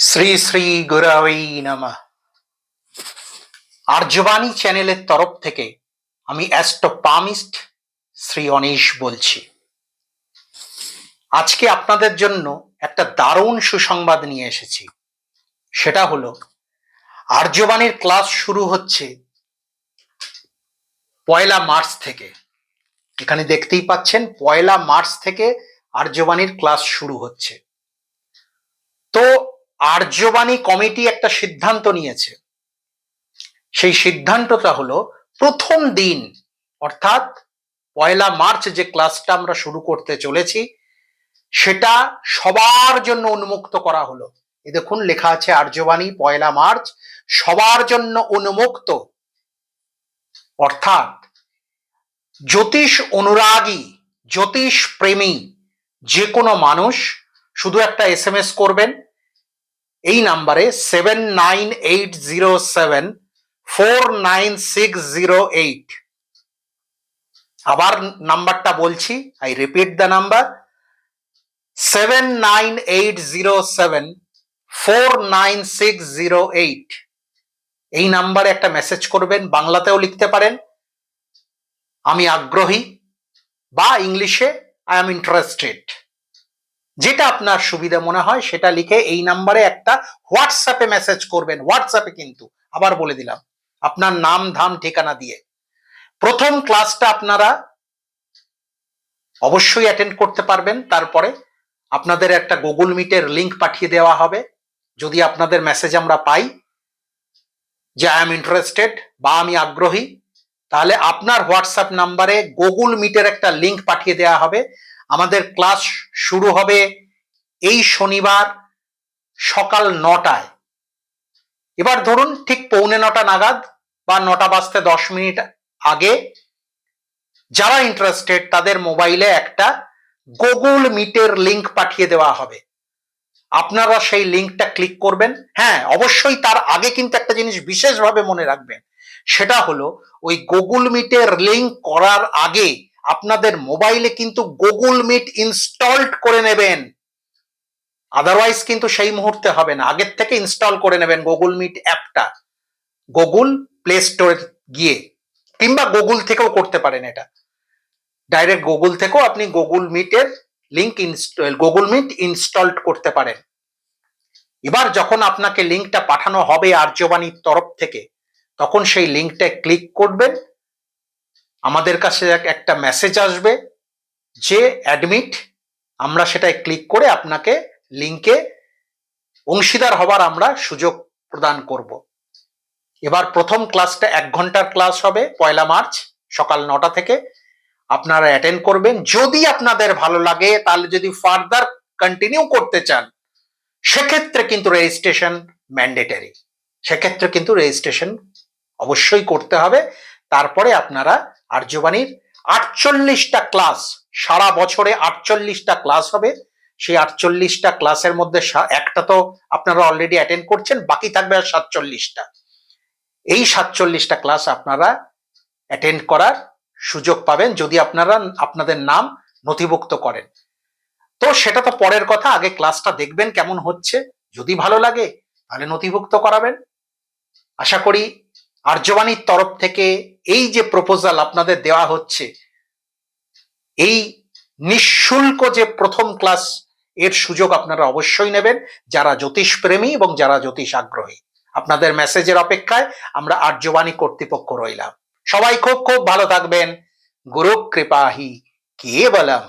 শ্রী শ্রী গুরবে নমঃ। আর্যবাণী চ্যানেলের তরফ থেকে আমি অ্যাস্ট্রোপামিস্ট শ্রী অনিশ বলছি। আজকে আপনাদের জন্য একটা দারুণ সুসংবাদ নিয়ে এসেছি। সেটা হলো আর্যবাণীর ক্লাস শুরু হচ্ছে 1 মার্চ থেকে। এখানে দেখতেই পাচ্ছেন 1 মার্চ থেকে আর্যবাণীর ক্লাস শুরু হচ্ছে। তো আর্যবাণী কমিটি একটা সিদ্ধান্ত নিয়েছে। সেই সিদ্ধান্তটা হলো প্রথম দিন অর্থাৎ 1 মার্চ যে ক্লাসটা আমরা শুরু করতে চলেছি সেটা সবার জন্য উন্মুক্ত করা হলো। এই দেখুন লেখা আছে আর্যবাণী 1 মার্চ সবার জন্য উন্মুক্ত। অর্থাৎ জ্যোতিষ অনুরাগী, জ্যোতিষ প্রেমী যে কোনো মানুষ শুধু একটা SMS করবেন এই নাম্বারে 7980749608। আবার নাম্বারটা বলছি, আই রিপিট দ্য নাম্বার 7980749608। এই নাম্বারে একটা মেসেজ করবেন, বাংলাতেও লিখতে পারেন আমি আগ্রহী বা ইংলিশে আই এম ইন্টারেস্টেড, যেটা আপনার সুবিধা মনে হয় সেটা লিখে এই নাম্বারে একটা হোয়াটসঅ্যাপে মেসেজ করবেন। হোয়াটসঅ্যাপে কিন্তু আবার বলে দিলাম আপনার নাম ধাম ঠিকানা দিয়ে। প্রথম ক্লাসটা আপনারা অবশ্যই অ্যাটেন্ড করতে পারবেন। তারপরে আপনাদের একটা গুগল মিটের লিংক পাঠিয়ে দেওয়া হবে। যদি আপনাদের মেসেজ আমরা পাই যে আই এম ইন্টারেস্টেড বা আমি আগ্রহী, তাহলে আপনার হোয়াটসঅ্যাপ নাম্বারে গুগল মিটের একটা লিংক পাঠিয়ে দেওয়া হবে। আমাদের ক্লাস শুরু হবে এই শনিবার সকাল 9টায়। এবার ধরুন ঠিক 8:45 নাগাদ বা 9টা বাজতে 10 মিনিট আগে যারা ইন্টারেস্টেড তাদের মোবাইলে একটা গুগল মিটের লিংক পাঠিয়ে দেওয়া হবে। আপনারা সেই লিংকটা ক্লিক করবেন। হ্যাঁ, অবশ্যই তার আগে কিন্তু একটা জিনিস বিশেষভাবে মনে রাখবেন, সেটা হলো ওই গুগল মিটের লিংক করার আগে আপনাদের মোবাইলে কিন্তু গুগল মিট ইনস্টলড করে নেবেন। আদারওয়াইজ কিন্তু সেই মুহূর্তে হবে না, আগের থেকে ইনস্টল করে নেবেন গুগল মিট অ্যাপটা গুগল প্লে স্টোরে গিয়ে, কিংবা গুগল থেকেও করতে পারেন। এটা ডাইরেক্ট গুগল থেকেও আপনি গুগল মিটের লিংক গুগল মিট ইনস্টলড করতে পারেন। এবার যখন আপনাকে লিংকটা পাঠানো হবে আর্যবাণীর তরফ থেকে, তখন সেই লিংকটা ক্লিক করবেন। আমাদের কাছে একটা মেসেজ আসবে যে অ্যাডমিট, আমরা সেটায় ক্লিক করে আপনাকে লিংকে অংশীদার হবার আমরা সুযোগ প্রদান করব। এবার প্রথম ক্লাসটা 1 ঘন্টার ক্লাস হবে 1 মার্চ সকাল 9টা থেকে। আপনারা অ্যাটেন্ড করবেন। যদি আপনাদের ভালো লাগে, তাহলে যদি ফার্দার কন্টিনিউ করতে চান সেক্ষেত্রে কিন্তু রেজিস্ট্রেশন ম্যান্ডেটরি, সেক্ষেত্রে কিন্তু রেজিস্ট্রেশন অবশ্যই করতে হবে। তারপরে আপনারা আর্যবাণীর 48টা ক্লাস, সারা বছরে 48টা ক্লাস হবে। সেই 48টা ক্লাসের মধ্যে একটা তো আপনারা অলরেডি অ্যাটেন্ড করছেন, বাকি থাকবে আর 47টা। এই 47টা ক্লাস আপনারা অ্যাটেন্ড করার সুযোগ পাবেন যদি আপনারা আপনাদের নাম নথিভুক্ত করেন। তো সেটা তো পরের কথা, আগে ক্লাসটা দেখবেন কেমন হচ্ছে। যদি ভালো লাগে তাহলে নথিভুক্ত করাবেন। আশা করি আর্যবাণীর তরফ থেকে এই যে প্রপোজাল আপনাদের দেওয়া হচ্ছে, এই নিঃশুল্ক যে প্রথম ক্লাস, এর সুযোগ আপনারা অবশ্যই নেবেন যারা জ্যোতিষ প্রেমী এবং যারা জ্যোতিষ আগ্রহী। আপনাদের মেসেজের অপেক্ষায় আমরা আর্যবাণী কর্তৃপক্ষ রইলাম। সবাই খুব খুব ভালো থাকবেন। গুরু কৃপাহি কেবলম।